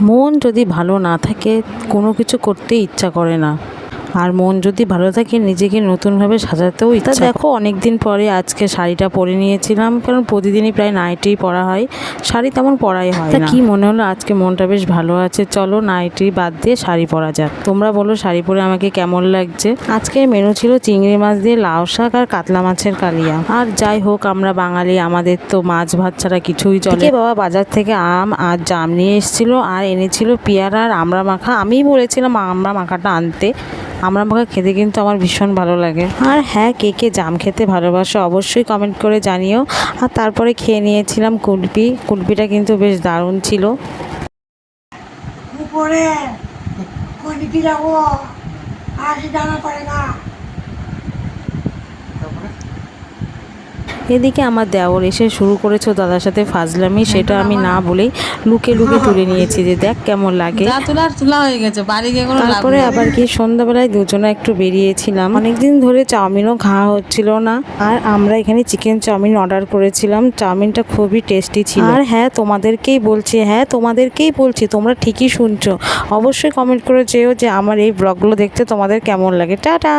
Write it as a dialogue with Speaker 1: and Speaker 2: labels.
Speaker 1: মন যদি ভালো না থাকে কোনো কিছু করতে ইচ্ছা করে না, আর মন যদি ভালো থাকে নিজেকে নতুনভাবে সাজাতেও ইচ্ছা। দেখো অনেক দিন পরে আজকে শাড়িটা পরে নিয়েছিলাম, কারণ প্রতিদিনই প্রায় নাইটিই পরা হয়, শাড়ি তেমন পরাই হয় না। কি মনে হলো আজকে মনটা বেশ ভালো আছে, চলো নাইটি বাদ দিয়ে শাড়ি পরা যাক। তোমরা বলো শাড়ি পরে আমাকে কেমন লাগছে। আজকের মেনু ছিল চিংড়ি মাছ দিয়ে লাউ শাক আর কাতলা মাছের কালিয়া। আর যাই হোক, আমরা বাঙালি, আমাদের তো মাছ ভাত ছাড়া কিছুই চলে। বাবা বাজার থেকে আম আর জাম নিয়ে এসেছিল, আর এনেছিল পেয়ারা আর আমড়া মাখা। আমিই বলেছিলাম আমড়া মাখাটা আনতে। আমড়া মাখা খেতে কিন্তু আমার ভীষণ ভালো লাগে। আর হ্যাঁ, কে কে জাম খেতে ভালোবাসো অবশ্যই কমেন্ট করে জানিও। আর তারপরে খেয়ে নিয়েছিলাম কুলপি। কুলপিটা কিন্তু বেশ দারুণ ছিল।
Speaker 2: উপরে কলিপি যাবো আজ জানা পড়ে না।
Speaker 1: এদিকে আমার দেওর এসে শুরু করেছো দাদার সাথে ফাজলামি, সেটা আমি না বলেই লুকে লুকে তুলে নিয়েছি যে দেখ কেমন লাগে।
Speaker 3: তোলা হয়ে গেছে, বাড়ি গিয়ে কোনো লাভ
Speaker 1: তারপরে
Speaker 3: নেই।
Speaker 1: আবার কি সন্ধ্যাবেলায় দুজনে একটু বেরিয়েছিলাম, অনেকদিন ধরে চাউমিনও খাওয়া হচ্ছিল না। আর আমরা এখানে চিকেন চাউমিন অর্ডার করেছিলাম, চাউমিনটা খুবই টেস্টি ছিল। আর হ্যাঁ, তোমাদেরকেই বলছি, তোমরা ঠিকই শুনছো। অবশ্যই কমেন্ট করে চেয়েও যে আমার এই ব্লগগুলো দেখতে তোমাদের কেমন লাগে। টাটা।